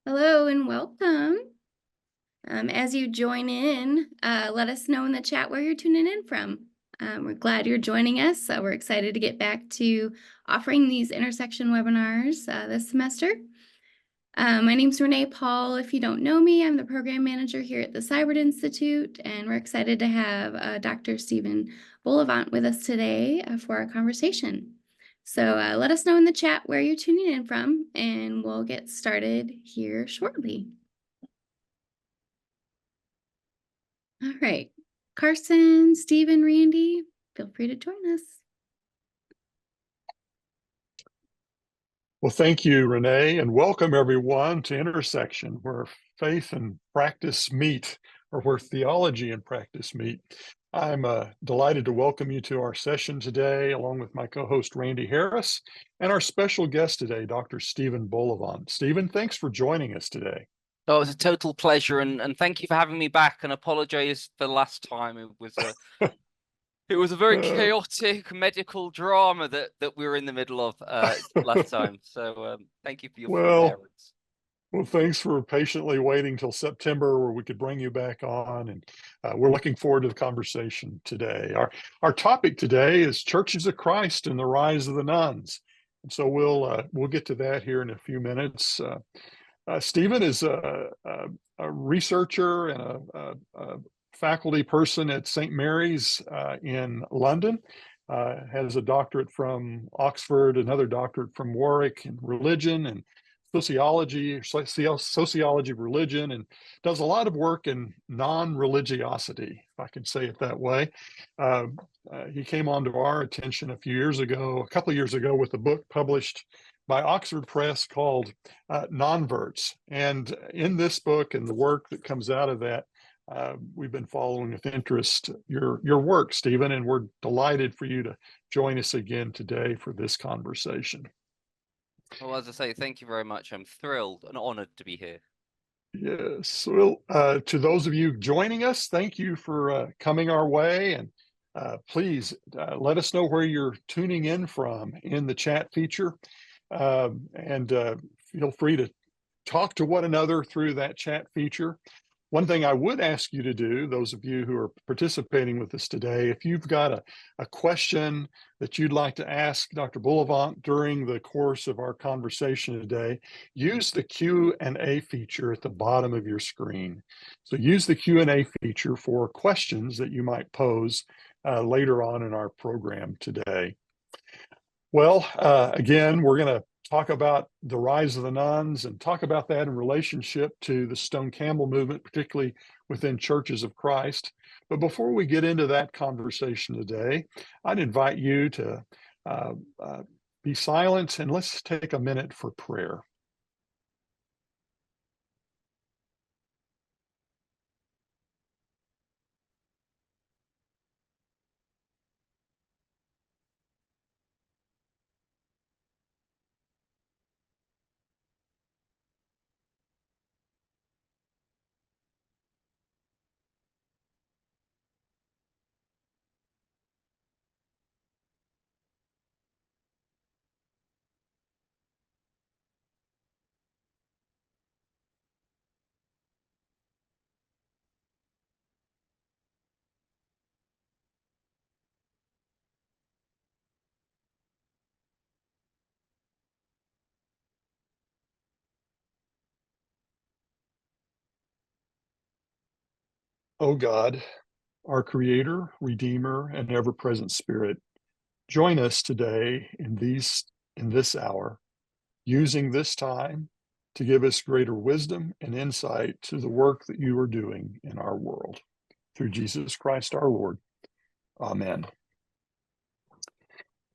Hello and welcome. As you join in, let us know in the chat where you're tuning in from. We're glad you're joining us. We're excited to get back to offering these intersection webinars this semester. My name's Renee Paul. If you don't know me, I'm the program manager here at the Siburt Institute, and we're excited to have Dr. Stephen Bullivant with us today for our conversation. So let us know in the chat where you're tuning in from, and we'll get started here shortly. All right, Carson, Stephen, Randy, feel free to join us. Well, thank you, Renee, and welcome everyone to Intersection, where faith and practice meet, or where theology and practice meet. I'm delighted to welcome you to our session today, along with my co-host Randy Harris, and our special guest today, Dr. Stephen Bullivant. Stephen, thanks for joining us today. Oh, it was a total pleasure, and thank you for having me back, and apologize for the last time. It was a very chaotic medical drama that we were in the middle of last time. So thank you for your forbearance. Well, thanks for patiently waiting till September where we could bring you back on, and we're looking forward to the conversation today. Our topic today is Churches of Christ and the Rise of the Nuns, and so we'll get to that here in a few minutes. Stephen is a researcher and a faculty person at St. Mary's in London, has a doctorate from Oxford, another doctorate from Warwick in religion and sociology of religion, and does a lot of work in non-religiosity, if I can say it that way. He came onto our attention a couple of years ago, with a book published by Oxford Press called Nonverts. And in this book and the work that comes out of that, we've been following with interest your work, Stephen, and we're delighted for you to join us again today for this conversation. Well, as I say, thank you very much. I'm thrilled and honored to be here. Yes. Well, to those of you joining us, thank you for coming our way. And please let us know where you're tuning in from in the chat feature. And feel free to talk to one another through that chat feature. One thing I would ask you to do, those of you who are participating with us today, if you've got a question that you'd like to ask Dr. Bullivant during the course of our conversation today, use the Q&A feature at the bottom of your screen. So use the Q&A feature for questions that you might pose later on in our program today. Well, again, we're going to talk about the rise of the nuns and talk about that in relationship to the Stone Campbell movement, particularly within Churches of Christ. But before we get into that conversation today, I'd invite you to be silent and let's take a minute for prayer. O God, our Creator, Redeemer, and ever-present Spirit, join us today in this hour, using this time to give us greater wisdom and insight to the work that you are doing in our world. Through Jesus Christ our Lord. Amen.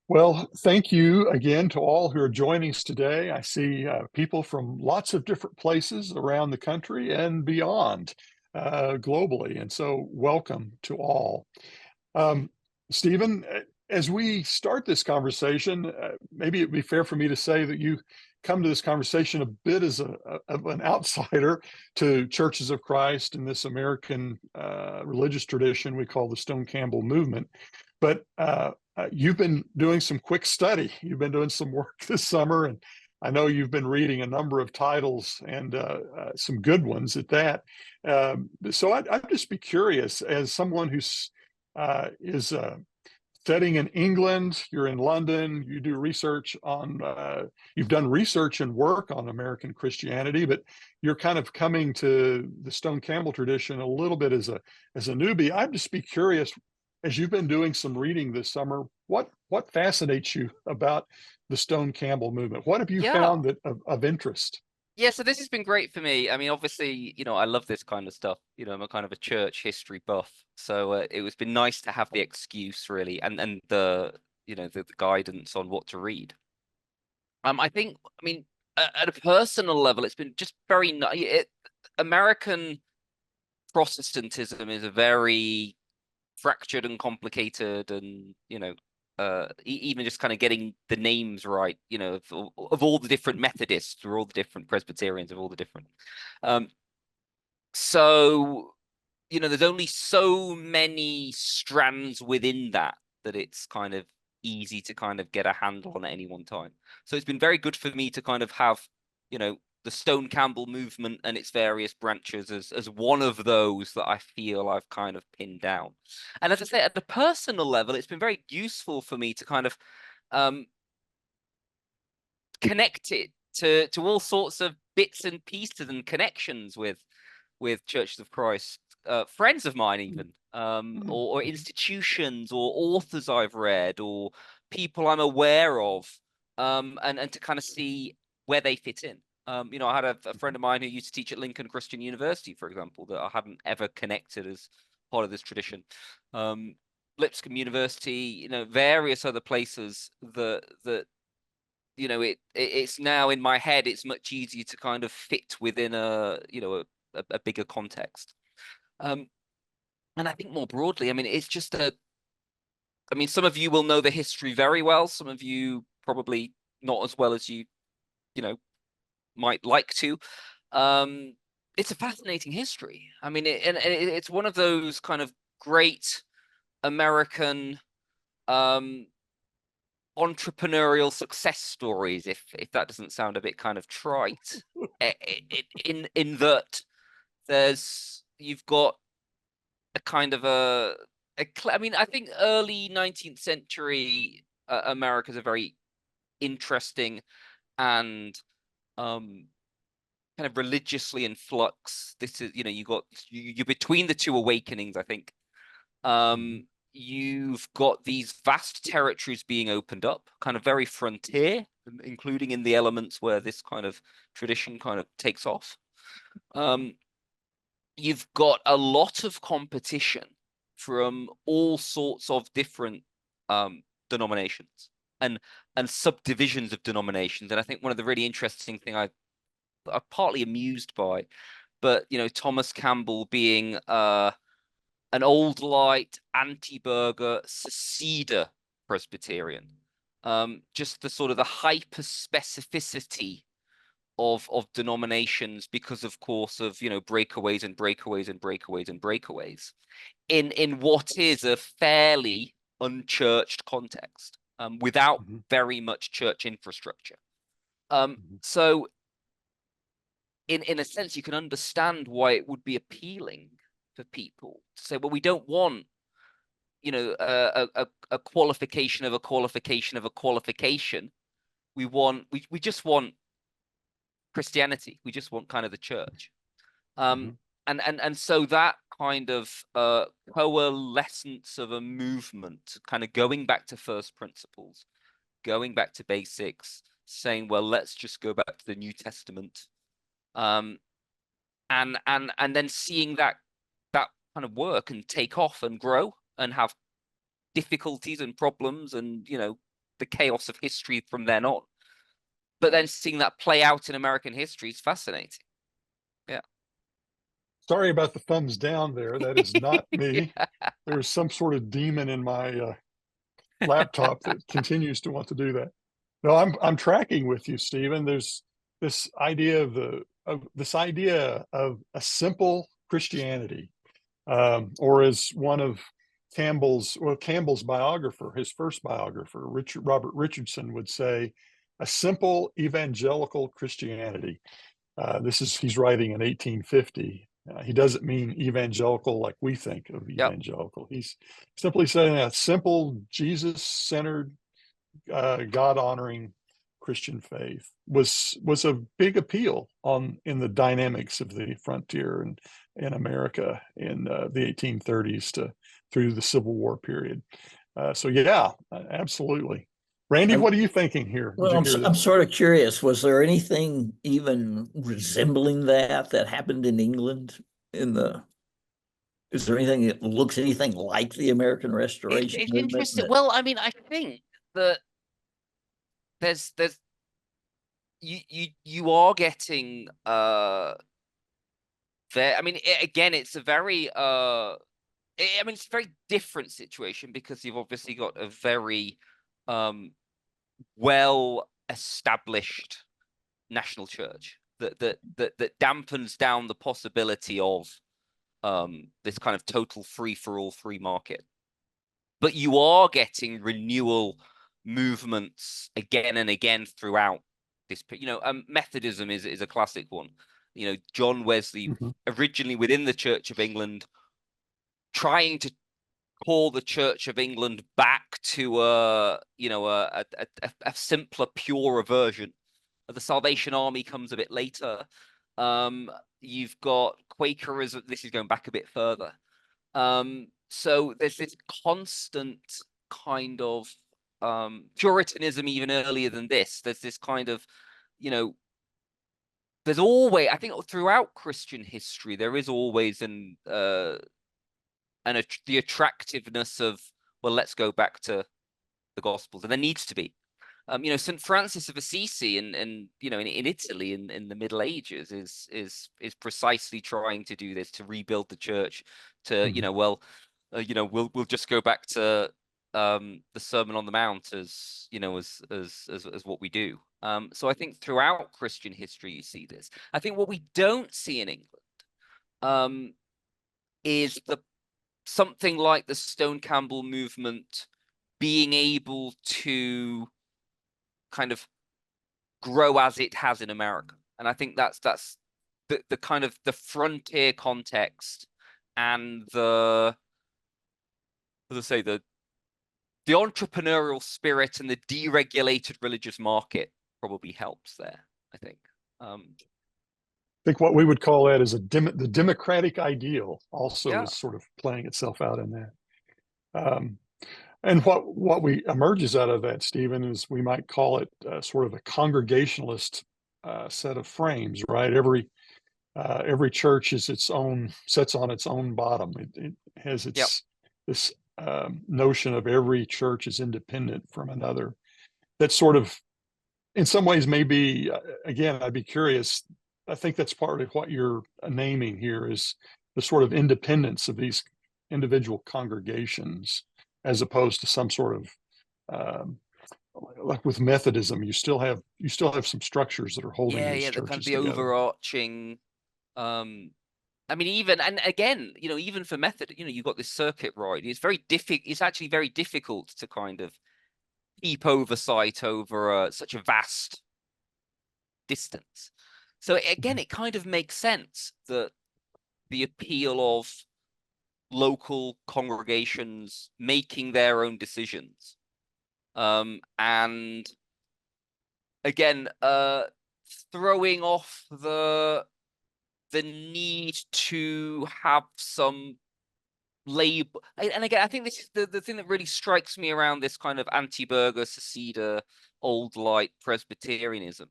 Well, thank you again to all who are joining us today. I see people from lots of different places around the country and beyond, globally, and so welcome to all. Stephen, as we start this conversation, maybe it'd be fair for me to say that you come to this conversation a bit as an outsider to Churches of Christ in this American religious tradition we call the Stone Campbell movement. But you've been doing some quick study. You've been doing some work this summer and I know you've been reading a number of titles and some good ones at that. So I'd just be curious, as someone who's is studying in England, you're in London, you do research on, you've done research and work on American Christianity, but you're kind of coming to the Stone Campbell tradition a little bit as a newbie. I'd just be curious, as you've been doing some reading this summer, what fascinates you about the Stone Campbell movement? What have you Yeah. found that of interest? Yeah, so this has been great for me. I mean, obviously, I love this kind of stuff. I'm a kind of a church history buff, so it was been nice to have the excuse really, and the the guidance on what to read. I think, I mean, at a personal level, it's been just very nice. American Protestantism is a very fractured and complicated, and even just kind of getting the names right, of all the different Methodists or all the different Presbyterians of all the different. Um, so there's only so many strands within that it's kind of easy to kind of get a handle on at any one time. So it's been very good for me to kind of have, the Stone Campbell movement and its various branches as one of those that I feel I've kind of pinned down. And as I say, at the personal level, it's been very useful for me to kind of um, connect it to all sorts of bits and pieces and connections with Churches of Christ, friends of mine even, or institutions or authors I've read or people I'm aware of, and to kind of see where they fit in. I had a friend of mine who used to teach at Lincoln Christian University, for example, that I hadn't ever connected as part of this tradition. Lipscomb University, various other places that it's now in my head. It's much easier to kind of fit within a bigger context. And I think more broadly, I mean, it's just I mean, some of you will know the history very well. Some of you probably not as well as you know, might like to. It's a fascinating history. I mean, it's one of those kind of great American entrepreneurial success stories, if that doesn't sound a bit kind of trite, in that you've got a kind of I mean, I think early 19th century America is a very interesting and kind of religiously in flux. This is, you're between the two awakenings, I think. You've got these vast territories being opened up, kind of very frontier, including in the elements where this kind of tradition kind of takes off. You've got a lot of competition from all sorts of different denominations and subdivisions of denominations. And I think one of the really interesting thing I'm partly amused by, but Thomas Campbell being an old light, anti-burger, seceder Presbyterian. Just the sort of the hyper specificity of denominations because, of course, of breakaways and breakaways and breakaways and breakaways in what is a fairly unchurched context, without very much church infrastructure. So in a sense, you can understand why it would be appealing for people to say, well, we don't want a qualification of a qualification of a qualification. We just want Christianity. We just want kind of the church. And so that kind of coalescence of a movement, kind of going back to first principles, going back to basics, saying, well, let's just go back to the New Testament, and then seeing that kind of work and take off and grow and have difficulties and problems and the chaos of history from then on. But then seeing that play out in American history is fascinating. Yeah. Sorry about the thumbs down there. That is not me. There's some sort of demon in my laptop that continues to want to do that. No, I'm tracking with you, Stephen. There's this idea of a simple Christianity, or as one of Campbell's biographer, his first biographer, Robert Richardson, would say, a simple evangelical Christianity. He's writing in 1850. He doesn't mean evangelical like we think of Yep. evangelical. He's simply saying a simple, Jesus-centered, God-honoring Christian faith was a big appeal in the dynamics of the frontier and in America in the 1830s to through the Civil War period. So yeah, absolutely. Randy, And what are you thinking here? Did well, you hear I'm this? sort of curious. Was there anything even resembling that happened in England in the? Is there anything that looks anything like the American Restoration It's movement? interesting. Well, I mean, I think that there's you are getting there. I mean, again, it's a very I mean, it's a very different situation because you've obviously got a very well established national church that dampens down the possibility of this kind of total free for all free market. But you are getting renewal movements again and again throughout this. Methodism is a classic one. John Wesley, Mm-hmm. originally within the Church of England, trying to call the Church of England back to a simpler, purer version. The Salvation Army comes a bit later. You've got Quakerism. This is going back a bit further. So there's this constant kind of Puritanism even earlier than this. There's this kind of, there's always, I think throughout Christian history, there is always the attractiveness of, well, let's go back to the Gospels, and there needs to be. St. Francis of Assisi in Italy in the Middle Ages is precisely trying to do this, to rebuild the church, to we'll just go back to the Sermon on the Mount as what we do. So I think throughout Christian history you see this. I think what we don't see in England is something like the Stone Campbell movement being able to kind of grow as it has in America. And I think that's the kind of the frontier context and the entrepreneurial spirit and the deregulated religious market probably helps there, I think. I think what we would call that is the democratic ideal also Yeah. is sort of playing itself out in that. And what emerges out of that, Stephen, is we might call it sort of a congregationalist set of frames, right? Every church sets on its own bottom. It has this notion of every church is independent from another. That sort of, in some ways, maybe again, I'd be curious. I think that's part of what you're naming here is the sort of independence of these individual congregations, as opposed to some sort of like with Methodism, you still have some structures that are holding these the kind of churches the together. overarching I mean, even and again, even for Method, you've got this circuit ride. It's very difficult. It's actually very difficult to kind of keep oversight over such a vast distance. So again, it kind of makes sense that the appeal of local congregations making their own decisions, and again, throwing off the need to have some label. And again, I think this is the thing that really strikes me around this kind of anti-burger, seceder, old light Presbyterianism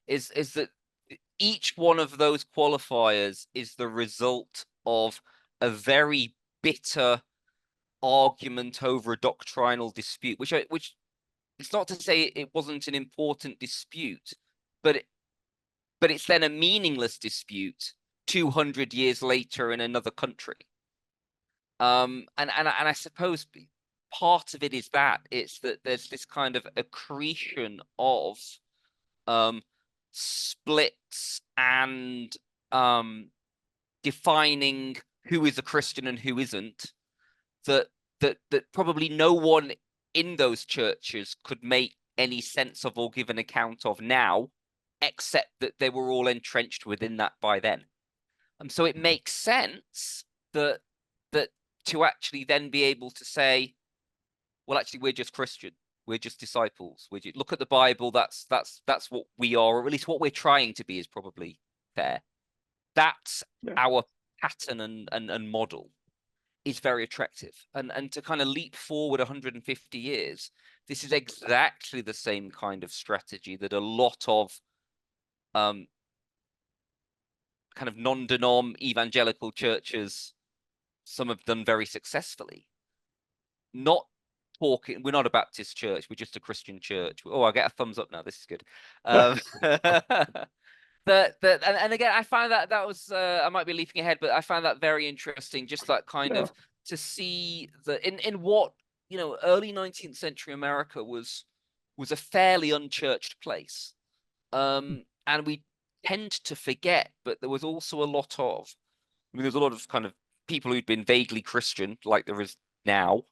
is that each one of those qualifiers is the result of a very bitter argument over a doctrinal dispute, which it's not to say it wasn't an important dispute, but it's then a meaningless dispute 200 years later in another country. And I suppose part of it is that it's that there's this kind of accretion of splits and defining who is a Christian and who isn't, that probably no one in those churches could make any sense of or give an account of now, except that they were all entrenched within that by then. So it makes sense that to actually then be able to say, well, actually, we're just Christian. We're just disciples. Look at the Bible. That's what we are, or at least what we're trying to be is probably fair. That's our pattern and model is very attractive. And to kind of leap forward 150 years, this is exactly the same kind of strategy that a lot of kind of non-denom evangelical churches, some of them very successfully, not talking. We're not a Baptist church. We're just a Christian church. Oh, I get a thumbs up now. This is good. And again, I find that was I might be leaping ahead, but I find that very interesting. Just that kind of to see that in what early 19th century America was a fairly unchurched place, and we tend to forget, but there was also a lot of. I mean, there's a lot of kind of people who'd been vaguely Christian, like there is now,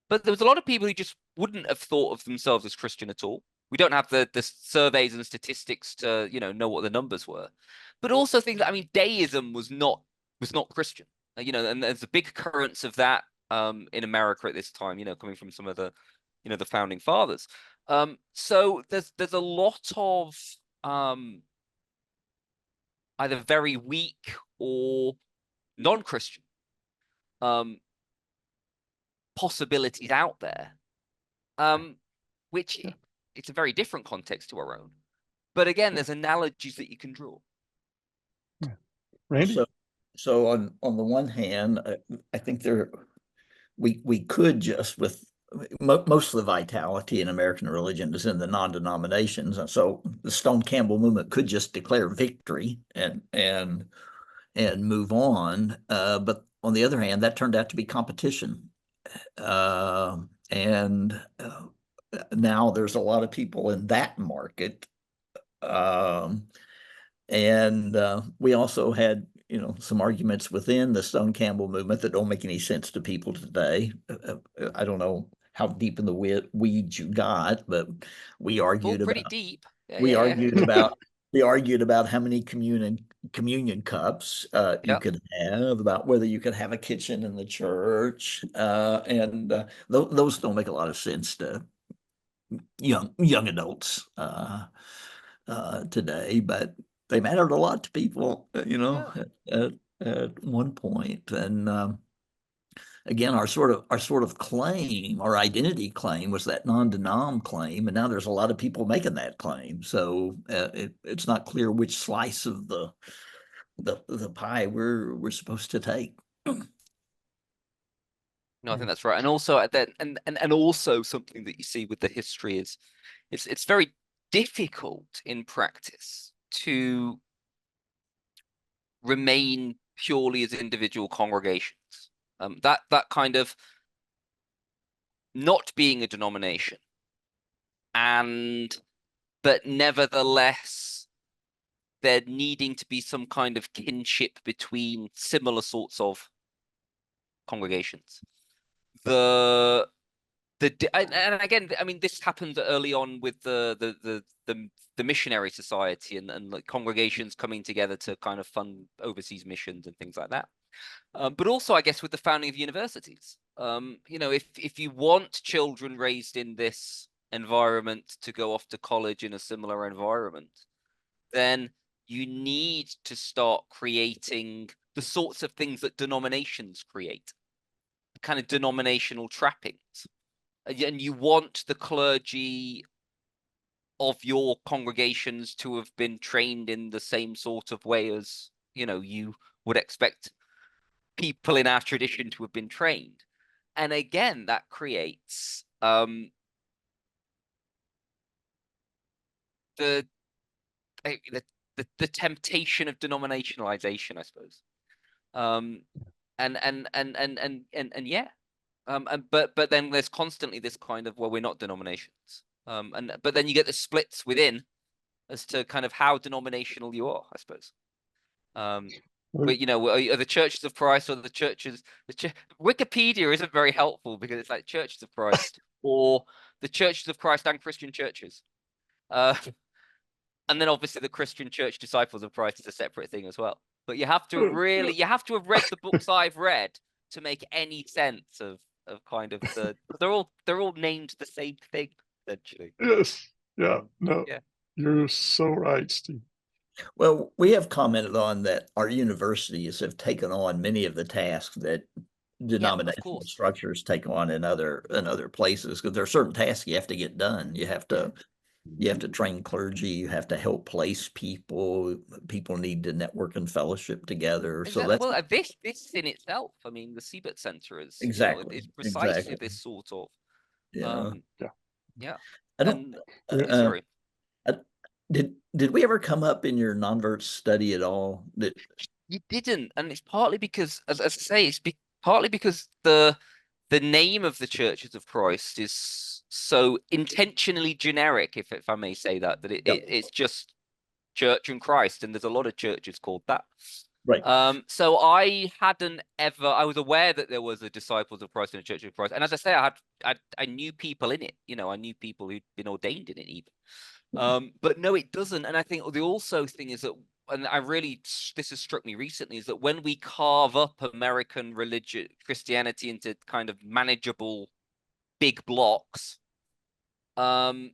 but there was a lot of people who just wouldn't have thought of themselves as Christian at all. We don't have the surveys and statistics to know what the numbers were, but also things that, I mean, deism was not Christian, and there's a big currents of that in America at this time, coming from some of the the founding fathers. So there's a lot of either very weak or non-Christian possibilities out there, which it's a very different context to our own. But again, there's analogies that you can draw. Randy? So on the one hand, I think we could just with most of the vitality in American religion is in the non-denominations. And so the Stone Campbell movement could just declare victory and move on. But on the other hand, that turned out to be competition. And now there's a lot of people in that market. And we also had, some arguments within the Stone Campbell movement that don't make any sense to people today. I don't know how deep in the weeds you got, but we argued pretty about deep. We argued about how many communion cups you could have, about whether you could have a kitchen in the church, and those don't make a lot of sense to young adults today, but they mattered a lot to people, at one point. And again, our sort of claim, our identity claim, was that non-denom claim, and now there's a lot of people making that claim. So it's not clear which slice of the pie we're supposed to take. No, I think that's right. And also that, and also something that you see with the history is it's very difficult in practice to remain purely as individual congregations. That kind of not being a denomination, but nevertheless there needing to be some kind of kinship between similar sorts of congregations. And again, I mean, this happened early on with the missionary society and like congregations coming together to kind of fund overseas missions and things like that. But also, I guess, with the founding of universities, if you want children raised in this environment to go off to college in a similar environment, then you need to start creating the sorts of things that denominations create, kind of denominational trappings. And you want the clergy of your congregations to have been trained in the same sort of way as, you would expect people in our tradition to have been trained. And again, that creates the temptation of denominationalization, I suppose. But then there's constantly this kind of, well, we're not denominations. But then you get the splits within as to kind of how denominational you are, I suppose. But are the churches of Christ or the churches? Wikipedia isn't very helpful because it's like churches of Christ or the Churches of Christ and Christian churches. And then obviously the Christian Church Disciples of Christ is a separate thing as well. But you have to have read the books I've read to make any sense of kind of they're all named the same thing essentially. Yes. Yeah. No. Yeah. You're so right, Steve. Well, we have commented on that our universities have taken on many of the tasks that denominational structures take on in other places, because there are certain tasks you have to get done. You have to train clergy, you have to help place people need to network and fellowship together. Exactly. So that's well, this in itself, I mean, the Siburt Center is exactly is precisely this sort of Yeah. yeah. I don't Sorry. Did we ever come up in your non-vert study at all? That You didn't, and it's partly because, as I say, partly because the name of the Churches of Christ is so intentionally generic, if I may say that, it's just Church and Christ, and there's a lot of churches called that. Right. So I was aware that there was a Disciples of Christ and a Church of Christ, and as I say, I knew people in it. I knew people who'd been ordained in it even. But no, it doesn't. And I think the also thing is that, and this has struck me recently, is that when we carve up American religion, Christianity into kind of manageable big blocks, you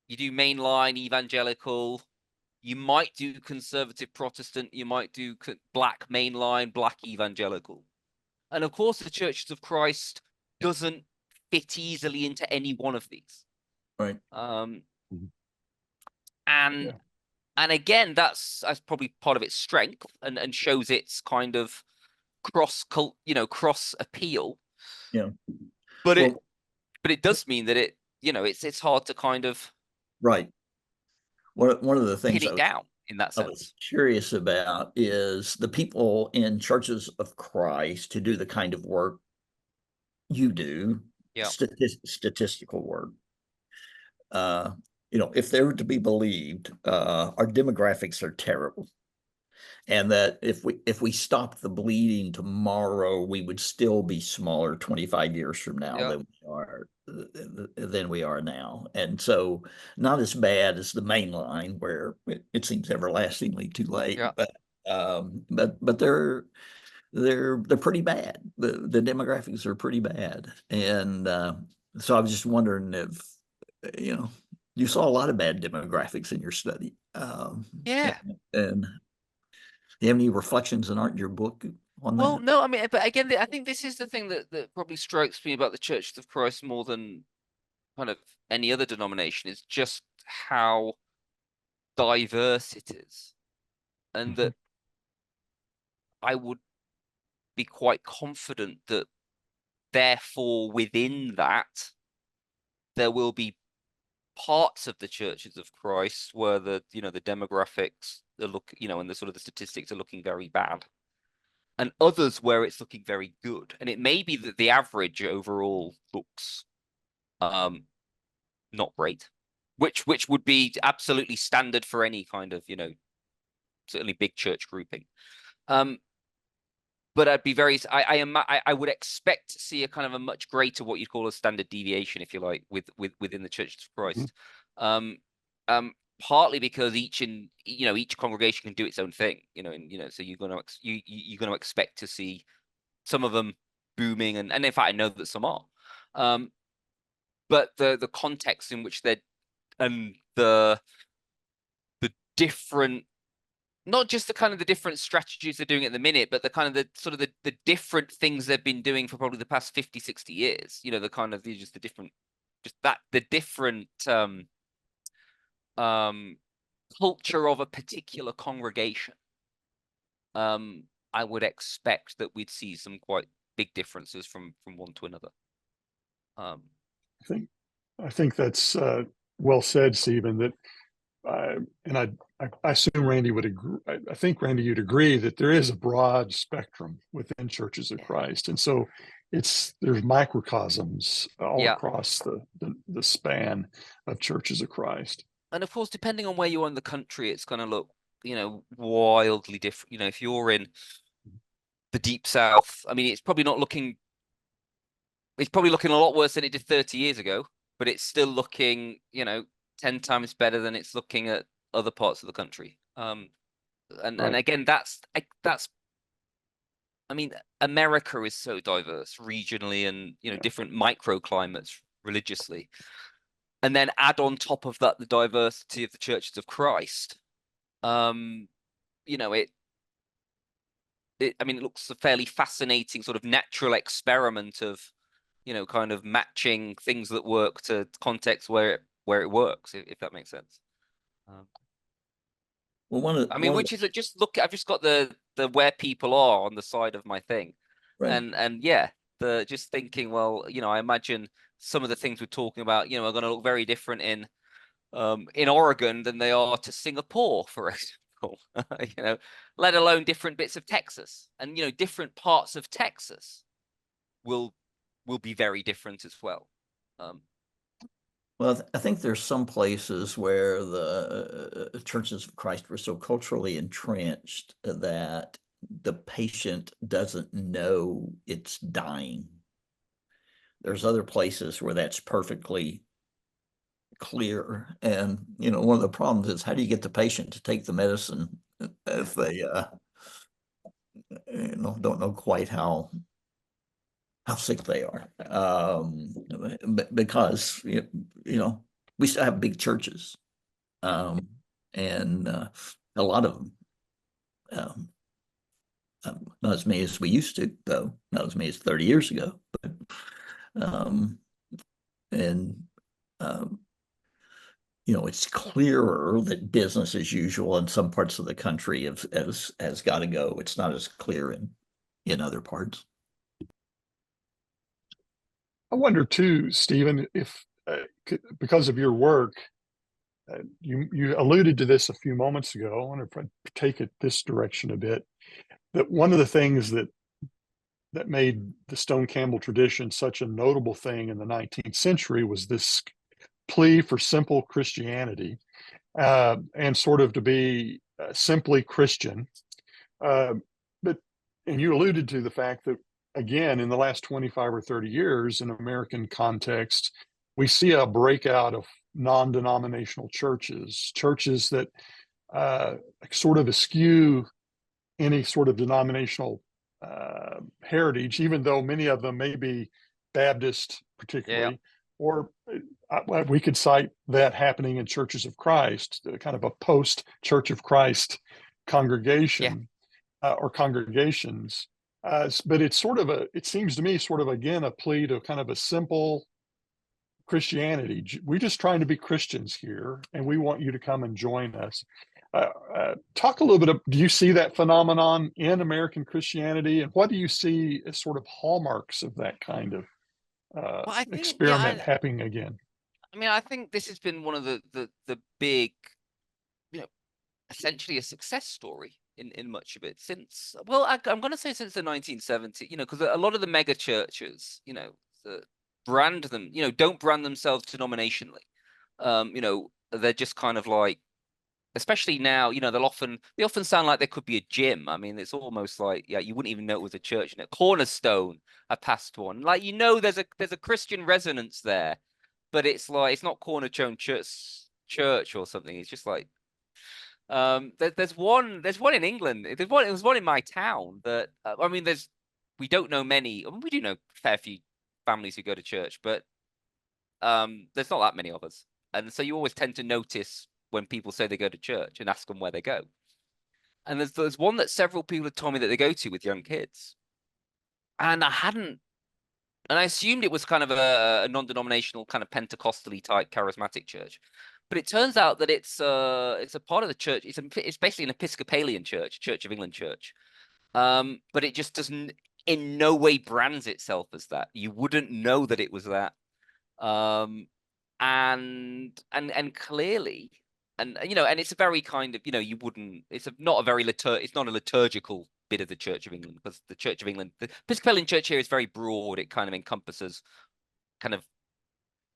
do mainline evangelical, you might do conservative Protestant, you might do black mainline, black evangelical. And of course, the Churches of Christ doesn't fit easily into any one of these. Right. And again, that's probably part of its strength and shows its kind of cross appeal. Yeah. But it does mean that it's hard to kind of right. One of the things pin it down in that sense. I was curious about is the people in Churches of Christ who do the kind of work you do, statistical work. If they were to be believed, our demographics are terrible. And that if we stopped the bleeding tomorrow, we would still be smaller 25 years from now than we are now. And so not as bad as the main line where it seems everlastingly too late. But they're pretty bad. The demographics are pretty bad. And so I was just wondering if you saw a lot of bad demographics in your study. And do you have any reflections that aren't in your book on that? Well, no, I mean, but again, I think this is the thing that probably strikes me about the Churches of Christ more than kind of any other denomination, is just how diverse it is. And that I would be quite confident that therefore within that, there will be parts of the Churches of Christ where the demographics and the sort of the statistics are looking very bad, and others where it's looking very good. And it may be that the average overall looks not great, which would be absolutely standard for any kind of certainly big church grouping. But I'd be I would expect to see a kind of a much greater, what you'd call a standard deviation, if you like, within the Churches of Christ. Partly because each congregation can do its own thing, so you're going to expect to see some of them booming, and in fact I know that some are, but the context in which they're, and the different, not just the kind of the different strategies they're doing at the minute, but the kind of the sort of the different things they've been doing for probably the past 50, 60 years, the kind of the different culture of a particular congregation. I would expect that we'd see some quite big differences from one to another. I think that's well said, Stephen. That and I assume Randy would agree. I think Randy, you'd agree that there is a broad spectrum within Churches of Christ, and so there's microcosms all across the span of Churches of Christ. And of course, depending on where you are in the country, it's going to look wildly different. If you're in the deep south, I mean, it's probably not looking it's probably looking a lot worse than it did 30 years ago, but it's still looking, 10 times better than it's looking at other parts of the country. And Right. again, I mean, America is so diverse regionally and, Yeah. different microclimates religiously. And then add on top of that the diversity of the churches of Christ. Um, you know, I mean, it looks a fairly fascinating sort of natural experiment of, kind of matching things that work to context where it works, if that makes sense. Um, Well, I mean, one of which is just look. I've just got the where people are on the side of my thing, right. and yeah, the just thinking. Well, I imagine some of the things we're talking about, are going to look very different in Oregon than they are to Singapore, for example. Let alone different bits of Texas, and different parts of Texas will will be very different as well. Um, Well, I think there's some places where the churches of Christ were so culturally entrenched that the patient doesn't know it's dying. There's other places where that's perfectly clear. And, one of the problems is how do you get the patient to take the medicine if they, don't know quite how sick they are. Because, we still have big churches. And a lot of them, um, not as many as we used to, though, not as many as 30 years ago. But, um, and um, it's clearer that business as usual in some parts of the country has got to go. It's not as clear in other parts. I wonder too, Stephen, if because of your work, you alluded to this a few moments ago. I wonder if I take it this direction a bit. That one of the things that made the Stone Campbell tradition such a notable thing in the 19th century was this plea for simple Christianity, and sort of to be simply Christian. Uh, but and you alluded to the fact that again in the last 25 or 30 years in American context, we see a breakout of non-denominational churches that sort of eschew any sort of denominational heritage, even though many of them may be Baptist, yeah, particularly, or we could cite that happening in churches of Christ, kind of a post Church of Christ yeah. congregation or congregations. But it's sort of it seems to me, sort of again, a plea to kind of a simple Christianity. We're just trying to be Christians here, and we want you to come and join us. Talk a little bit do you see that phenomenon in American Christianity, and what do you see as sort of hallmarks of that kind of Well, I think, yeah, experiment happening again? I mean, I think this has been one of the big, you know, essentially a success story in much of it since, well, I'm going to say since the 1970s, because a lot of the mega churches, the brand them, don't brand themselves denominationally. They're just kind of like, especially now, they often sound like they could be a gym. I mean, it's almost like, yeah, you wouldn't even know it was a church. And a Cornerstone, a past one, like there's a Christian resonance there, but it's like it's not Cornerstone church or something. It's just like there's one in England. There's one in my town that I mean, we don't know many. I mean, we do know a fair few families who go to church, but there's not that many of us, and so you always tend to notice when people say they go to church and ask them where they go. And there's one that several people have told me that they go to with young kids, and I assumed it was kind of a non-denominational kind of Pentecostally type charismatic church. But it turns out that it's a part of the church. It's basically an Episcopalian church, Church of England church. But it just doesn't in no way brands itself as that. You wouldn't know that it was that. Um, and clearly, and it's a very kind of, you wouldn't. Not a very it's not a liturgical bit of the Church of England, because the Church of England, the Episcopalian Church here is very broad. It kind of encompasses kind of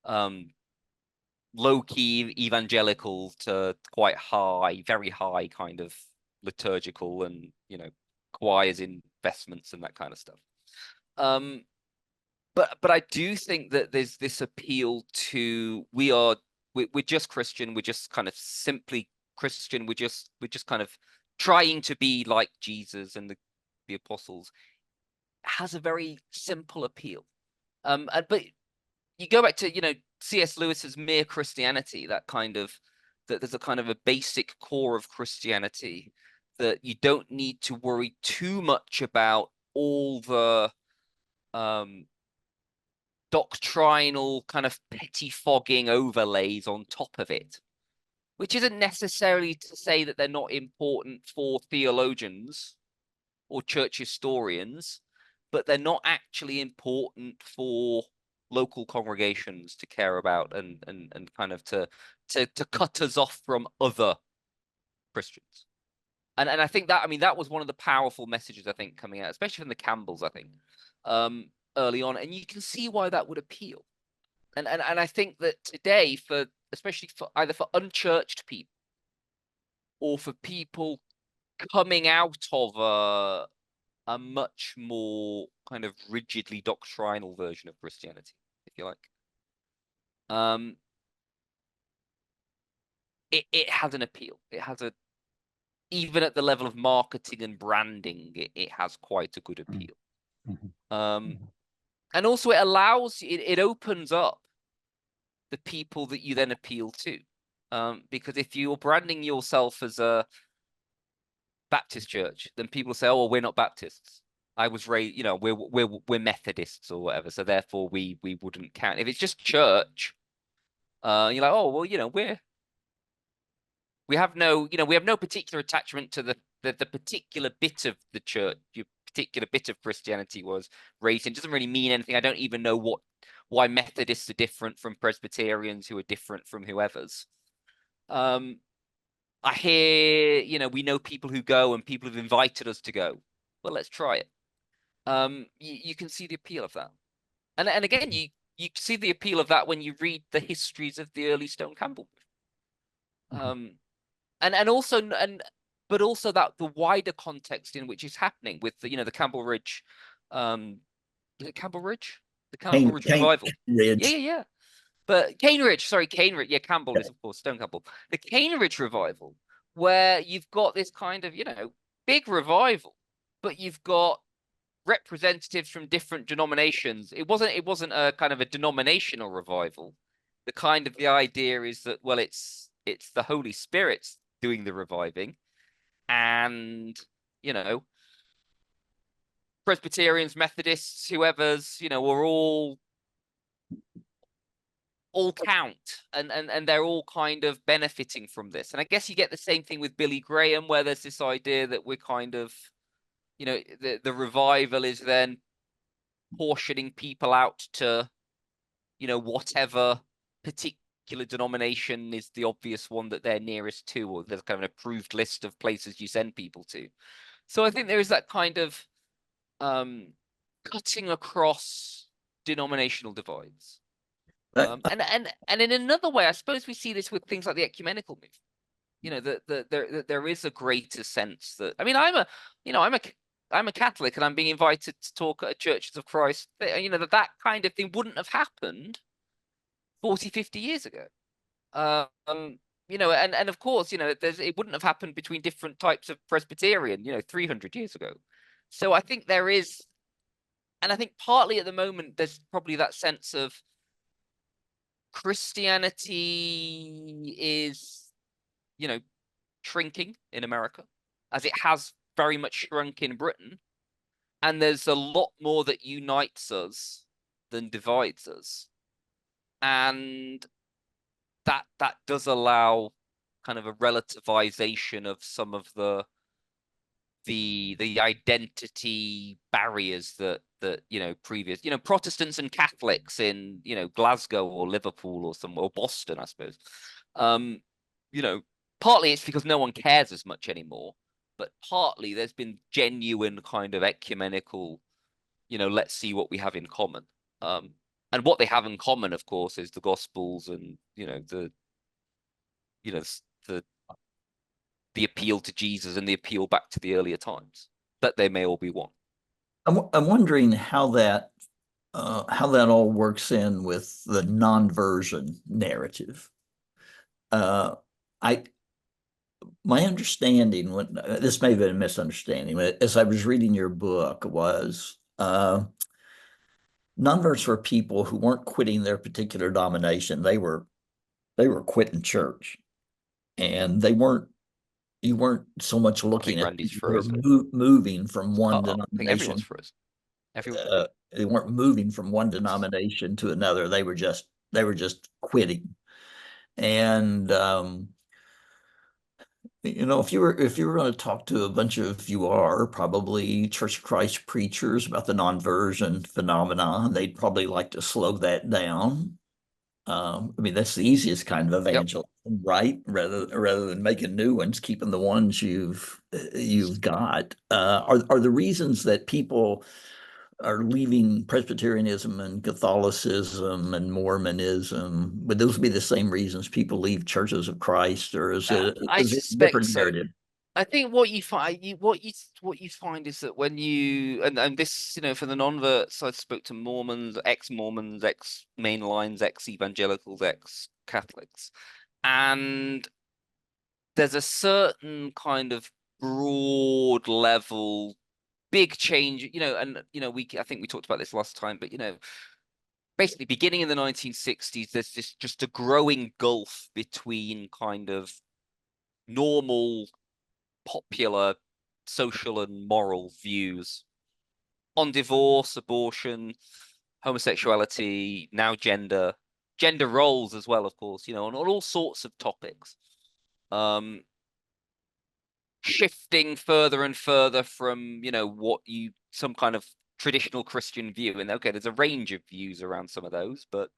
um low-key evangelical to quite high, very high kind of liturgical and choirs, investments, and that kind of stuff. Um, but I do think that there's this appeal to we're just Christian, we're just kind of simply Christian, we're just kind of trying to be like Jesus and the apostles. It has a very simple appeal. But you go back to C.S. Lewis's Mere Christianity, that there's a kind of a basic core of Christianity that you don't need to worry too much about all the doctrinal kind of pettifogging overlays on top of it, which isn't necessarily to say that they're not important for theologians or church historians, but they're not actually important for local congregations to care about and kind of to cut us off from other Christians. And I think that, I mean, that was one of the powerful messages, I think, coming out, especially from the Campbells, I think, early on. And you can see why that would appeal. And I think that today, especially for either for unchurched people or for people coming out of a much more kind of rigidly doctrinal version of Christianity, if you like, it has an appeal. It has even at the level of marketing and branding, it has quite a good appeal. And also it opens up the people that you then appeal to. Because if you're branding yourself as a Baptist church, then people say, "Oh, well, we're not Baptists. I was raised, we're Methodists or whatever, so therefore we wouldn't count." If it's just church, you're like, "Oh, well, we have no particular attachment to the particular bit of the church, your particular bit of Christianity was raised in. It doesn't really mean anything. I don't even know why Methodists are different from Presbyterians, who are different from whoever's." I hear, we know people who go and people have invited us to go. Well, let's try it. You can see the appeal of that. And again, you see the appeal of that when you read the histories of the early Stone Campbell. But also that the wider context in which it's happening with the Campbell Ridge, is it Campbell Ridge? The Campbell Ridge revival. Ridge. Yeah. But Cane Ridge. Yeah, Campbell is of course Stone Campbell. The Cane Ridge revival, where you've got this kind of big revival, but you've got representatives from different denominations. It wasn't a kind of a denominational revival. The idea is that, well, it's the Holy Spirit's doing the reviving, and Presbyterians, Methodists, whoever's, are all count, and they're all kind of benefiting from this. And I guess you get the same thing with Billy Graham, where there's this idea that we're kind of, the revival is then portioning people out to, whatever particular denomination is the obvious one that they're nearest to, or there's kind of an approved list of places you send people to. So I think there is that kind of cutting across denominational divides. And in another way, I suppose we see this with things like the ecumenical movement. That there is a greater sense that, I mean, I'm a Catholic, and I'm being invited to talk at Churches of Christ. That kind of thing wouldn't have happened 40, 50 years ago. And of course, it wouldn't have happened between different types of Presbyterian, 300 years ago. So I think there is, and I think partly at the moment, there's probably that sense of Christianity is, shrinking in America, as it has very much shrunk in Britain. And there's a lot more that unites us than divides us. And that does allow kind of a relativization of some of the identity barriers that previous Protestants and Catholics in Glasgow or Liverpool or somewhere, or Boston, I suppose. Partly it's because no one cares as much anymore, but partly there's been genuine kind of ecumenical, let's see what we have in common. And what they have in common, of course, is the Gospels and the appeal to Jesus and the appeal back to the earlier times, that they may all be one. I'm wondering how that how that all works in with the non-version narrative. I my understanding, when this may have been a misunderstanding, but as I was reading your book, was non-verts were people who weren't quitting their particular domination. They were quitting church, and they weren't. You weren't so much I think looking at Randy's people who were frozen. moving from It's one cut off. I think everyone's denomination. frozen. Everyone. They weren't moving from one denomination to another. They were just quitting. And if you were going to talk to a bunch of you are probably Church of Christ preachers about the non-version phenomenon, they'd probably like to slow that down. I mean, that's the easiest kind of Yep. evangelism, right? Rather than making new ones, keeping the ones you've got. Are the reasons that people are leaving Presbyterianism and Catholicism and Mormonism, would those be the same reasons people leave churches of Christ, or is it I is it a suspect different so. narrative? I think what you find, what you find is that when you and this, for the non-verts, I spoke to Mormons, ex-mainlines, ex-evangelicals, ex-Catholics, and there's a certain kind of broad level, big change, and I think we talked about this last time, but basically beginning in the 1960s, there's this just a growing gulf between kind of normal popular social and moral views on divorce, abortion, homosexuality, now gender roles as well, of course, on all sorts of topics. Shifting further and further from, some kind of traditional Christian view. And okay, there's a range of views around some of those, but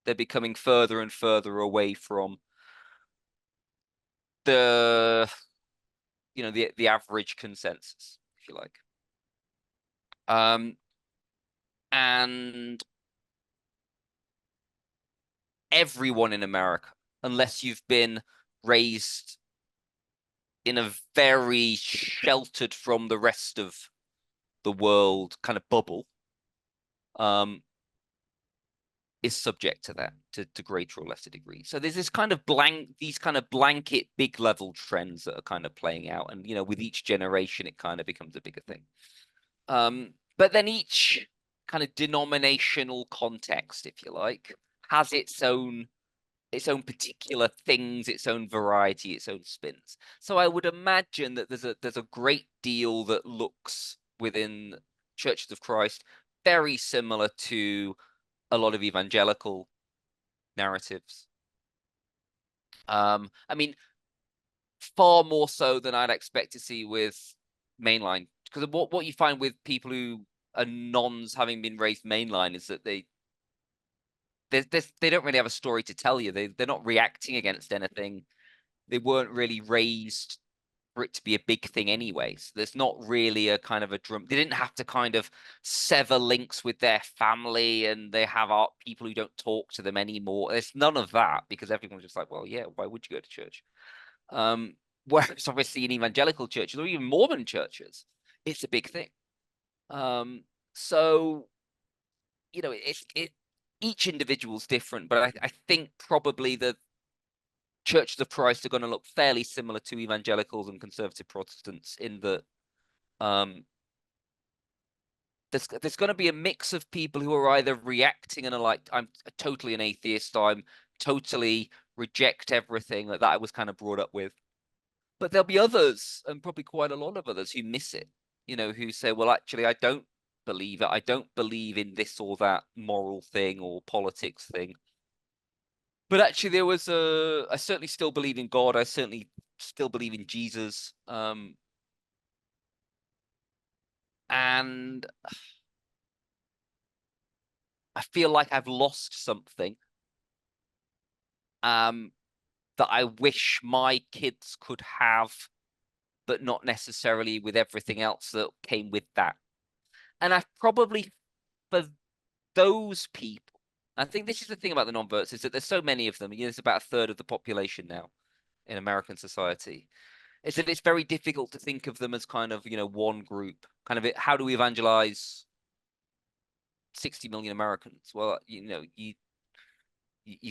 they're becoming further and further away from the the average consensus, if you like. And everyone in America, unless you've been raised in a very sheltered from the rest of the world kind of bubble, is subject to that to greater or lesser degree. So there's these kind of blanket big level trends that are kind of playing out, and with each generation it kind of becomes a bigger thing. But then each kind of denominational context, if you like, has its own particular things, its own variety, its own spins. So I would imagine that there's a great deal that looks within Churches of Christ very similar to a lot of evangelical narratives. I mean, far more so than I'd expect to see with mainline, because what you find with people who are nons having been raised mainline is that they don't really have a story to tell you. They're not reacting against anything. They weren't really raised for it to be a big thing anyway. So there's not really a kind of a drum. They didn't have to kind of sever links with their family, and they have people who don't talk to them anymore. There's none of that, because everyone's just like, well, yeah, why would you go to church? Whereas obviously in evangelical churches or even Mormon churches, it's a big thing. So each individual's different, but I think probably the Churches of Christ are going to look fairly similar to evangelicals and conservative Protestants in that there's going to be a mix of people who are either reacting and are like, I'm totally an atheist, I'm totally reject everything that I was kind of brought up with. But there'll be others, and probably quite a lot of others, who miss it, who say, well, actually, I don't believe it. I don't believe in this or that moral thing or politics thing. But actually, I certainly still believe in God. I certainly still believe in Jesus. And I feel like I've lost something that I wish my kids could have, but not necessarily with everything else that came with that. And I probably, for those people, I think this is the thing about the non-verts, is that there's so many of them. There's about a third of the population now in American society. Is that it's very difficult to think of them as kind of, one group. Kind of how do we evangelize 60 million Americans. Well, you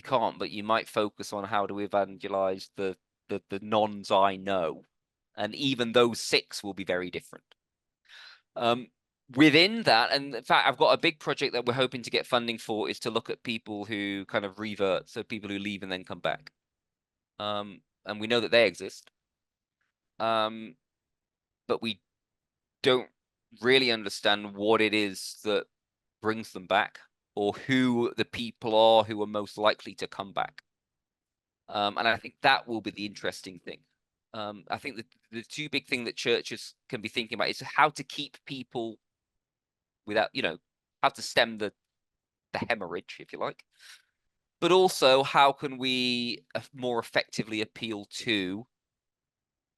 can't, but you might focus on how to evangelize the nons I know, and even those 6 will be very different. Within that, and in fact, I've got a big project that we're hoping to get funding for, is to look at people who kind of revert, so people who leave and then come back. And we know that they exist. But we don't really understand what it is that brings them back, or who the people are who are most likely to come back. And I think that will be the interesting thing. I think that the 2 big things that churches can be thinking about is how to keep people without, how to stem the hemorrhage, if you like, but also how can we more effectively appeal to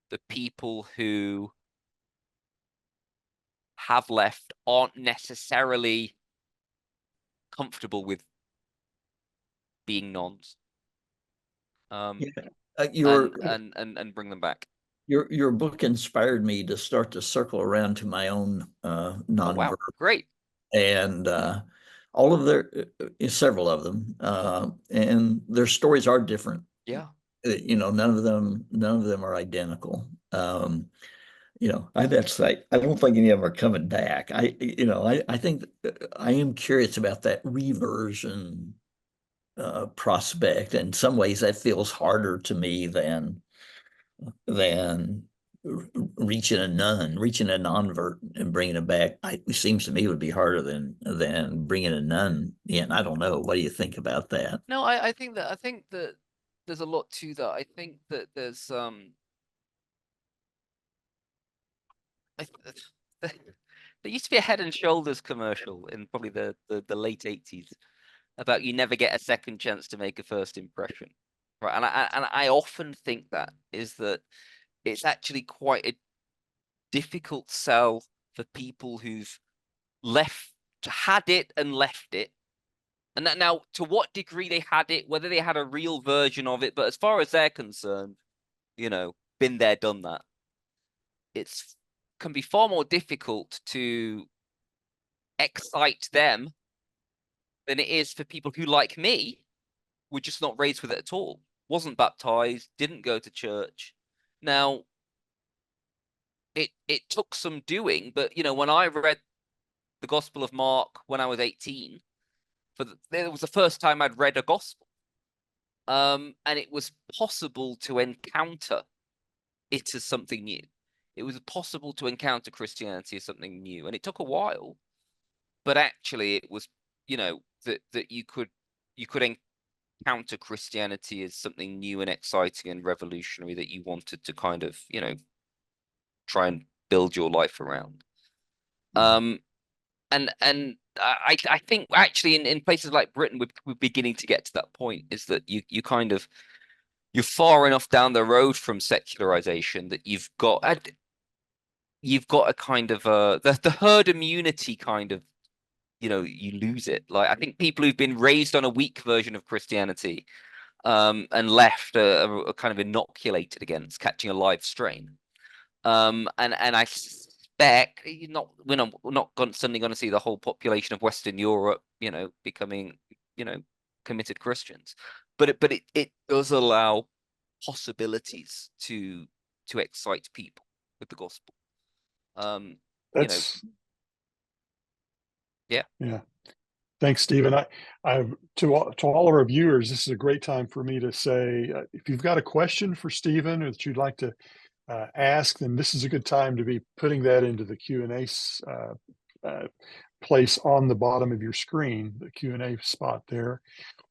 the people who have left, aren't necessarily comfortable with being nons. Yeah. And bring them back. Your book inspired me to start to circle around to my own Oh, non-vert. wow, great. And all of several of them, and their stories are different. Yeah. None of them are identical. That's like, I don't think any of them are coming back. I think I am curious about that reversion prospect. In some ways, that feels harder to me than reaching a non-vert and bringing it back. It seems to me would be harder than bringing a nun in. I don't know. What do you think about that? No, I think that there's a lot to that. I think that there's there used to be a Head and Shoulders commercial in probably the late 80s about you never get a second chance to make a first impression, right? And I often think that it's actually quite a difficult sell for people who've had it and left it. And that, now, to what degree they had it, whether they had a real version of it, but as far as they're concerned, been there, done that. It's can be far more difficult to excite them than it is for people who, like me, were just not raised with it at all. Wasn't baptized, didn't go to church. Now, it took some doing, but when I read the Gospel of Mark when I was 18, it was the first time I'd read a gospel. And it was possible to encounter it as something new. It was possible to encounter Christianity as something new, and it took a while, but actually it was, that you could encounter Christianity as something new and exciting and revolutionary that you wanted to kind of, try and build your life around. And I think actually in places like Britain, we're beginning to get to that point, is that you're far enough down the road from secularization that you've got a kind of the herd immunity kind of, you lose it. Like, I think people who've been raised on a weak version of Christianity and left are kind of inoculated against catching a live strain. And I suspect we're not suddenly going to see the whole population of Western Europe, becoming, committed Christians. But it does allow possibilities to excite people with the gospel. That's Yeah. Thanks, Stephen. To all of our viewers, this is a great time for me to say, if you've got a question for Stephen or that you'd like to ask, then this is a good time to be putting that into the Q&A place on the bottom of your screen, the Q&A spot there.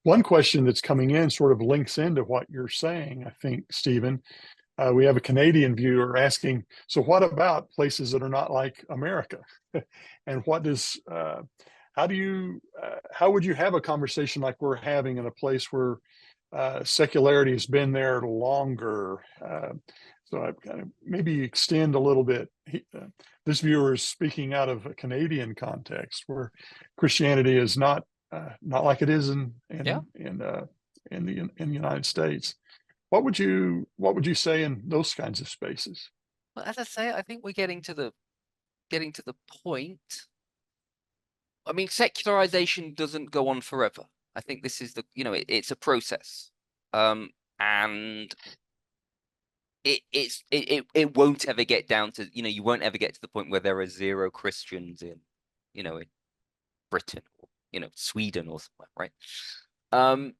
One question that's coming in sort of links into what you're saying, I think, Stephen. We have a Canadian viewer asking, so what about places that are not like America? And how would you have a conversation like we're having in a place where secularity has been there longer? So I kind of maybe extend a little bit. This viewer is speaking out of a Canadian context where Christianity is not like it is in the United States. What would you say in those kinds of spaces? Well, as I say, I think we're getting to the point. I mean, secularization doesn't go on forever. I think this is it's a process. And it won't ever get down to, you won't ever get to the point where there are zero Christians in Britain or, Sweden or somewhere, right? And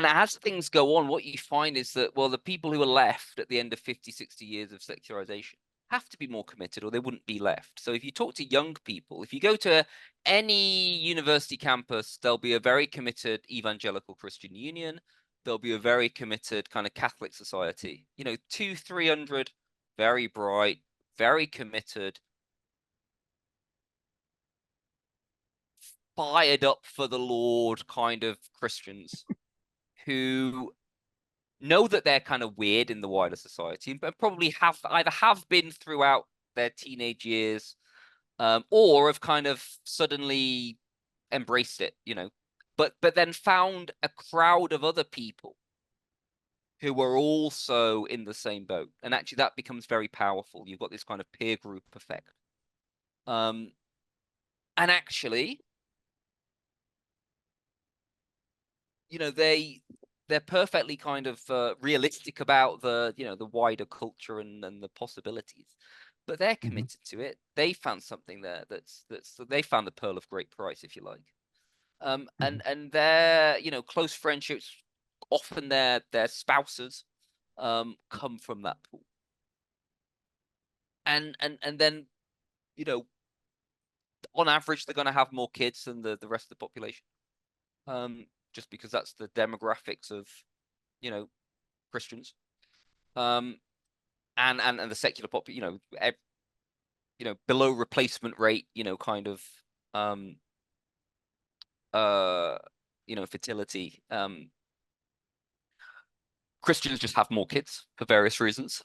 as things go on, what you find is that, well, the people who are left at the end of 50, 60 years of secularization have to be more committed or they wouldn't be left. So if you talk to young people, if you go to any university campus, there'll be a very committed evangelical Christian union. There'll be a very committed kind of Catholic society, 200-300, very bright, very committed, fired up for the Lord kind of Christians who know that they're kind of weird in the wider society, but probably either have been throughout their teenage years, or have kind of suddenly embraced it, but then found a crowd of other people who were also in the same boat. And actually that becomes very powerful. You've got this kind of peer group effect. And actually, they're perfectly kind of realistic about the wider culture and the possibilities, but they're committed to it. They found something there that's they found the pearl of great price, if you like. And their close friendships, often their spouses, come from that pool. And then on average they're going to have more kids than the rest of the population. Just because that's the demographics of, Christians, and the secular below replacement rate, kind of, fertility. Christians just have more kids for various reasons.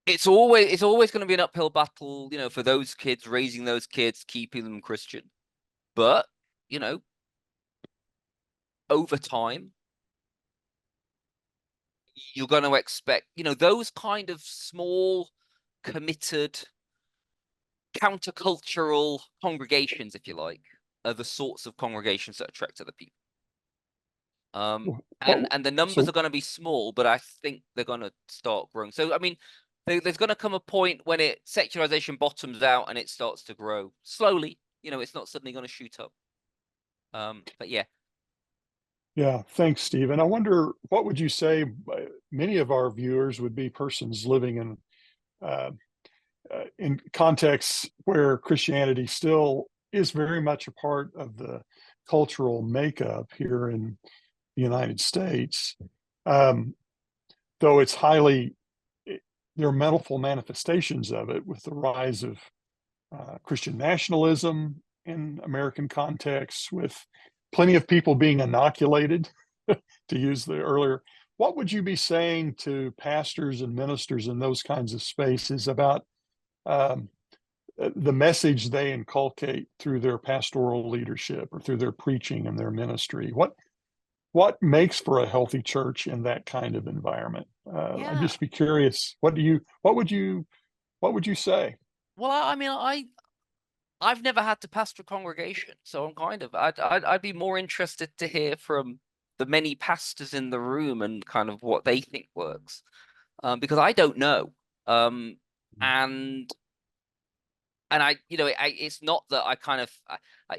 It's always going to be an uphill battle, for those kids, raising those kids, keeping them Christian. But, over time, you're going to expect, those kind of small, committed, countercultural congregations, if you like, are the sorts of congregations that attract other people. And the numbers are going to be small, but I think they're going to start growing. So, I mean, there's going to come a point when secularization bottoms out and it starts to grow slowly. It's not suddenly going to shoot up. But yeah. Yeah, thanks, Steve. And I wonder, what would you say? Many of our viewers would be persons living in contexts where Christianity still is very much a part of the cultural makeup here in the United States. Though it's there are multiple manifestations of it with the rise of Christian nationalism in American contexts, with plenty of people being inoculated, to use the earlier. What would you be saying to pastors and ministers in those kinds of spaces about the message they inculcate through their pastoral leadership or through their preaching and their ministry? What makes for a healthy church in that kind of environment? I'd just be curious. What would you say? Well, I mean, I've never had to pastor a congregation, so I'd be more interested to hear from the many pastors in the room and kind of what they think works, because I don't know. And it's not that I kind of, I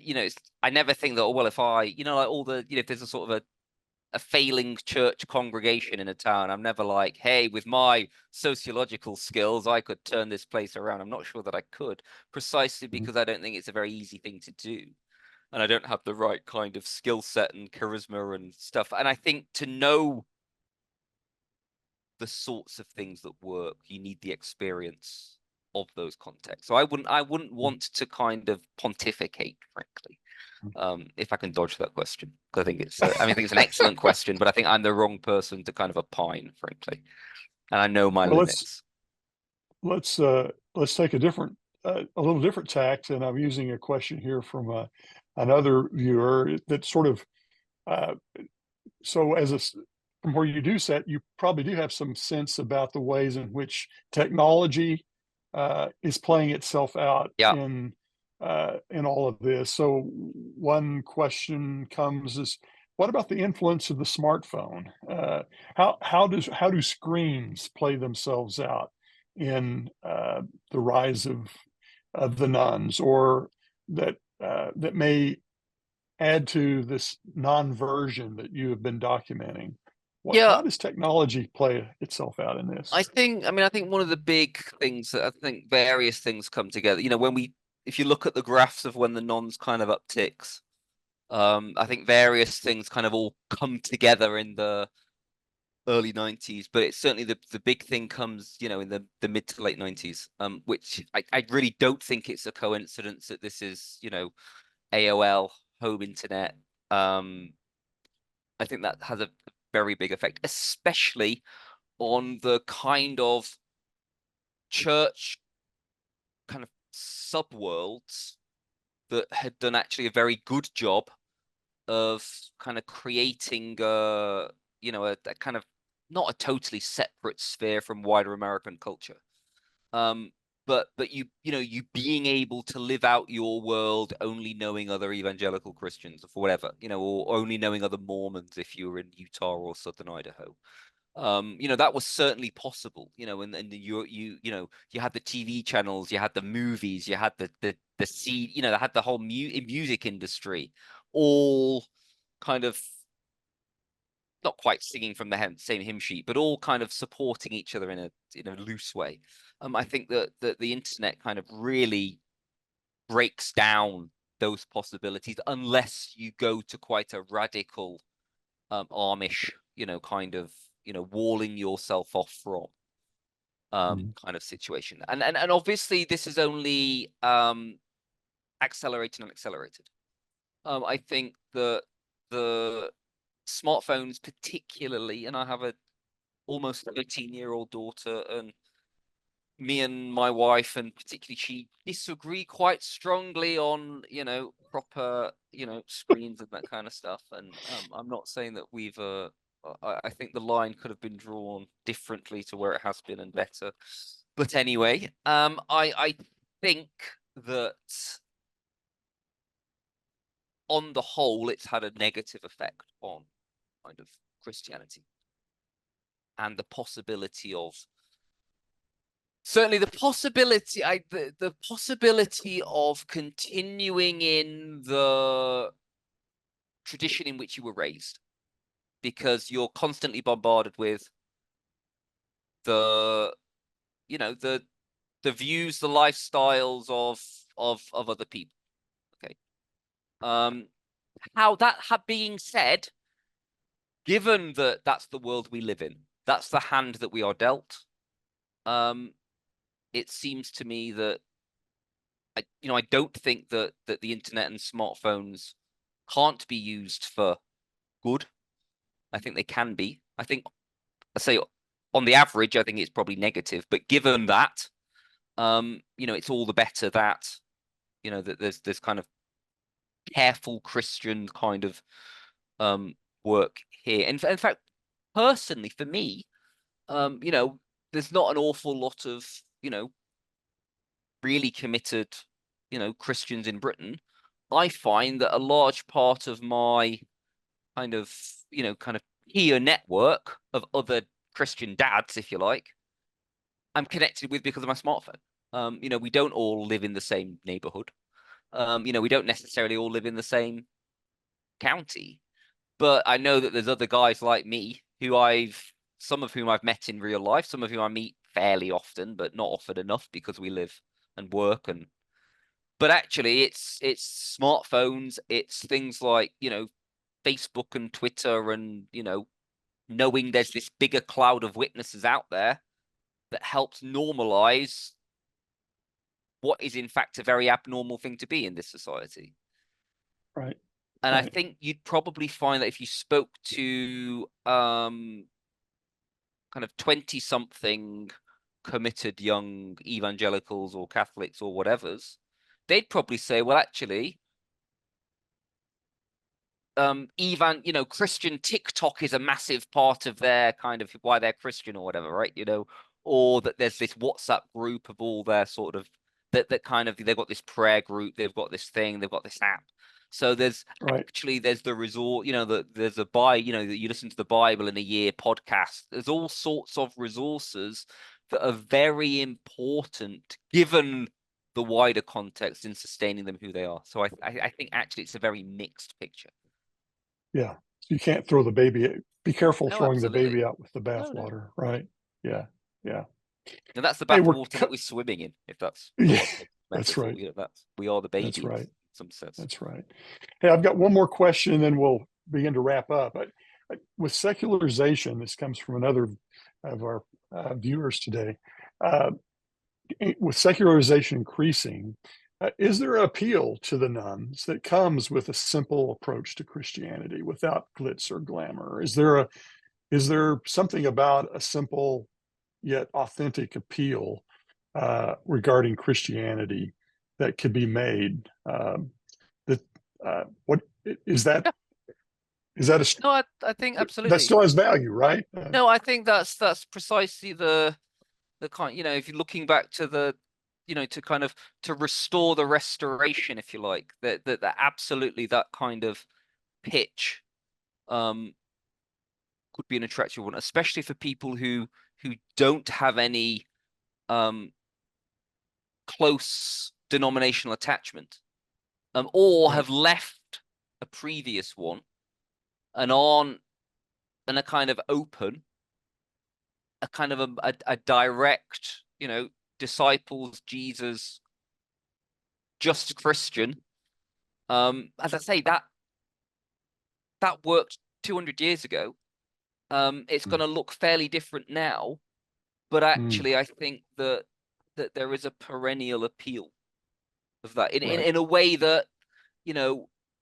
never think that, oh, well, if I, like all the, if there's a sort of a failing church congregation in a town, I'm never like, hey, with my sociological skills, I could turn this place around. I'm not sure that I could, precisely because I don't think it's a very easy thing to do. And I don't have the right kind of skill set and charisma and stuff. And I think to know the sorts of things that work, you need the experience of those contexts. So I wouldn't want to kind of pontificate, frankly. If I can dodge that question, because I think it's an excellent question, but I think I'm the wrong person to kind of opine, frankly, and I know my limits. Let's take a little different tact, and I'm using a question here from another viewer that sort of from where you do set, you probably do have some sense about the ways in which technology is playing itself out Yeah. in all of this. So one question comes is, what about the influence of the smartphone? How do screens play themselves out in the rise of the nuns, or that may add to this non-version that you have been documenting? Yeah. How does technology play itself out in this? I mean, I think one of the big things that I think various things come together, if you look at the graphs of when the nons kind of upticks, I think various things kind of all come together in the early 90s, but it's certainly the big thing comes, in the mid to late 90s, which I really don't think it's a coincidence that this is, AOL, home internet. I think that has a very big effect, especially on the kind of church kind of subworlds that had done actually a very good job of kind of creating a kind of not a totally separate sphere from wider American culture. Um, but you being able to live out your world only knowing other evangelical Christians or whatever, or only knowing other Mormons if you were in Utah or Southern Idaho. That was certainly possible, and you had the TV channels, you had the movies, you had the seed, they had the whole music industry, all kind of not quite singing from the same hymn sheet, but all kind of supporting each other in a loose way. I think that the internet kind of really breaks down those possibilities unless you go to quite a radical Amish, kind of, walling yourself off from kind of situation. And obviously this is only accelerated and accelerated. I think that the smartphones particularly, and I have a almost 13-year-old daughter, and me and my wife, and particularly she, disagree quite strongly on, proper, screens and that kind of stuff. And I'm not saying that I think the line could have been drawn differently to where it has been and better. But anyway, I think that on the whole, it's had a negative effect on kind of Christianity and the possibility of certainly the possibility of continuing in the tradition in which you were raised, because you're constantly bombarded with the the views, the lifestyles of other people. Okay. How that being said, given that that's the world we live in, that's the hand that we are dealt, it seems to me that I don't think that the internet and smartphones can't be used for good. I think they can be. I say on the average, I think it's probably negative, but given that, it's all the better that, that there's kind of careful Christian kind of work here. And in fact, personally, for me, there's not an awful lot of, really committed, Christians in Britain. I find that a large part of my kind of, kind of peer network of other Christian dads, if you like, I'm connected with because of my smartphone. We don't all live in the same neighborhood. We don't necessarily all live in the same county, but I know that there's other guys like me some of whom I've met in real life, some of whom I meet fairly often, but not often enough because we live and work. But actually it's smartphones, it's things like, Facebook and Twitter, and, knowing there's this bigger cloud of witnesses out there that helps normalize what is in fact a very abnormal thing to be in this society. Right. And I Right. think you'd probably find that if you spoke to kind of 20 something committed young evangelicals or Catholics or whatever's, they'd probably say, well, actually, Christian TikTok is a massive part of their kind of why they're Christian or whatever, right? or that there's this WhatsApp group of all their sort of that kind of, they've got this prayer group, they've got this thing, they've got this app. So there's Right. actually there's the resort, there's that you listen to the Bible in a year podcast. There's all sorts of resources that are very important given the wider context in sustaining them who they are. So I think actually it's a very mixed picture. Yeah. You can't throw the baby. Be careful No, throwing the absolutely. baby out with the No. bathwater. Right. Yeah. Yeah. And that's the Hey, bathwater that we're swimming in, if that's yeah, that's metaphor. right. We are the That's baby in right. some sense. That's right. Hey, I've got one more question, and then we'll begin to wrap up. With secularization, this comes from another of our viewers today. Uh, with secularization increasing, is there an appeal to the nuns that comes with a simple approach to Christianity without glitz or glamour? Is there something about a simple yet authentic appeal regarding Christianity that could be made? That what is that? Yeah. Is that a No, I think that absolutely. still has value, right? No, I think that's precisely the kind, if you're looking back to the, to kind of to restore the restoration, if you like, that absolutely that kind of pitch could be an attractive one, especially for people who don't have any close denominational attachment, or Right. have left a previous one and aren't and are kind of open, a kind of a direct, disciples, Jesus, just Christian. As I say, that worked 200 years ago. It's going to look fairly different now, but Mm, actually, I think that there is a perennial appeal of that right. in a way that,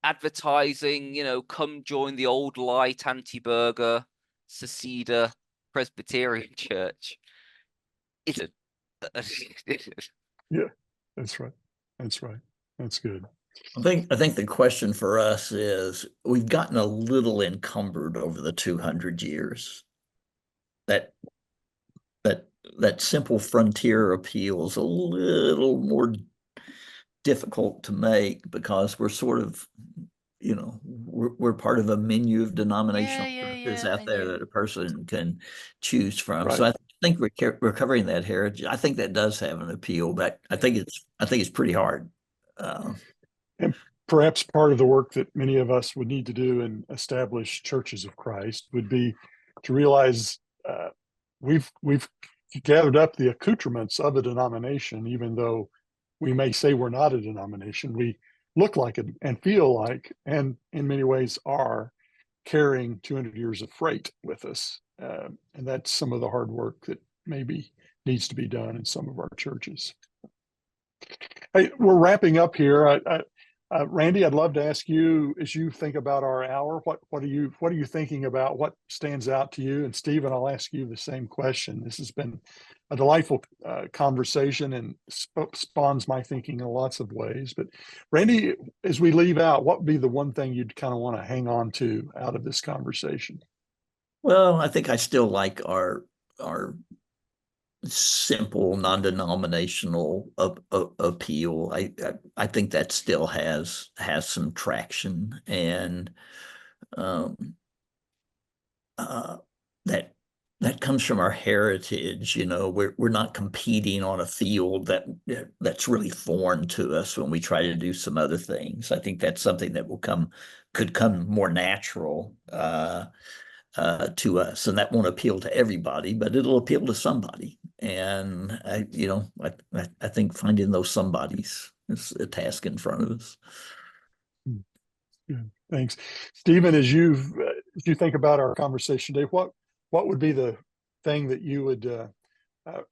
advertising, come join the old light anti-burger seceder Presbyterian Church isn't. Yeah, that's right. That's right. That's good. I think the question for us is we've gotten a little encumbered over the 200 years. That that that simple frontier appeal is a little more difficult to make because we're sort of, we're part of a menu of Yeah, denominational yeah, churches yeah. out I there know. that a person can choose from. So Right. I think we're covering that heritage. I think that does have an appeal, but I think it's pretty hard. Uh, And perhaps part of the work that many of us would need to do in established churches of Christ would be to realize we've gathered up the accoutrements of a denomination, even though we may say we're not a denomination. We look like it and feel like, and in many ways are carrying 200 years of freight with us. And that's some of the hard work that maybe needs to be done in some of our churches. Hey, we're wrapping up here. Randy, I'd love to ask you, as you think about our hour, what are you thinking about? What stands out to you? And Stephen, I'll ask you the same question. This has been a delightful conversation and spawns my thinking in lots of ways. But Randy, as we leave out, what would be the one thing you'd kind of want to hang on to out of this conversation? well, I think I still like our simple non-denominational appeal. I think that still has some traction, and um, uh, that that comes from our heritage. We're not competing on a field that's really foreign to us when we try to do some other things. I think that's something that could come more natural to us, and that won't appeal to everybody, but it'll appeal to somebody. And I think finding those somebodies is a task in front of us. Good. Thanks. Stephen, as you think about our conversation today, what would be the thing that you would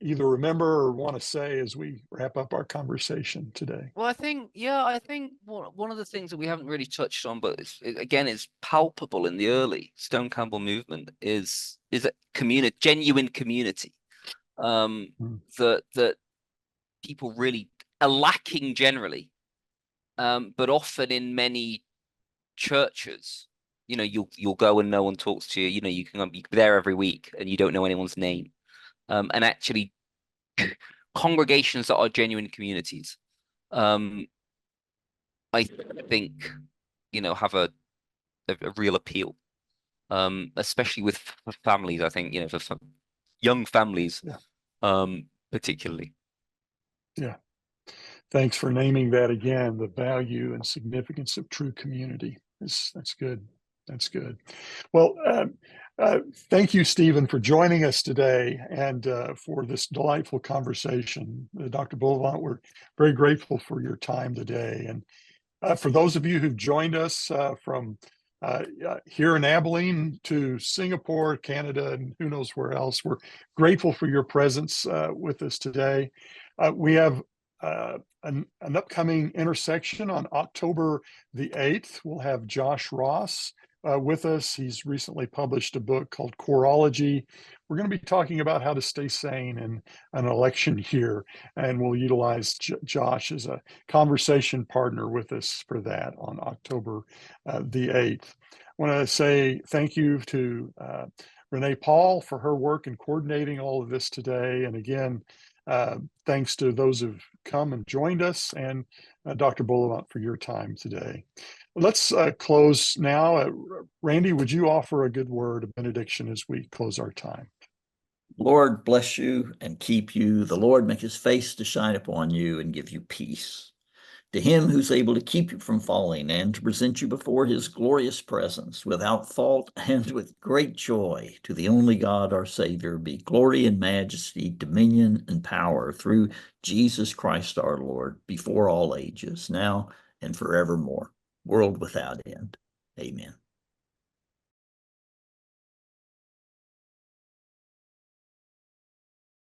either remember or want to say as we wrap up our conversation today? Well, I think one of the things that we haven't really touched on, but again, it's palpable in the early Stone Campbell movement is a genuine community. Mm, That people really are lacking generally, but often in many churches, you'll go and no one talks to you. You can be there every week and you don't know anyone's name. and actually congregations that are genuine communities. I think, have a real appeal, especially with families. I think, for young families, particularly. Yeah. Thanks for naming that again, the value and significance of true community. That's good. That's good. Well, thank you, Stephen, for joining us today and for this delightful conversation. Dr. Bullivant, we're very grateful for your time today. And for those of you who've joined us from here in Abilene to Singapore, Canada, and who knows where else, we're grateful for your presence with us today. We have an upcoming intersection on October the 8th. We'll have Josh Ross with us. He's recently published a book called Choreology. We're going to be talking about how to stay sane in an election year, and we'll utilize Josh as a conversation partner with us for that on October the 8th. I want to say thank you to Renee Paul for her work in coordinating all of this today. And again, thanks to those who've come and joined us, and Dr. Bullivant for your time today. Let's close now. Randy, would you offer a good word of benediction as we close our time? Lord bless you and keep you. The Lord make his face to shine upon you and give you peace. To him who's able to keep you from falling and to present you before his glorious presence without fault and with great joy, to the only God, our Savior, be glory and majesty, dominion and power through Jesus Christ our Lord, before all ages, now and forevermore, world without end. Amen.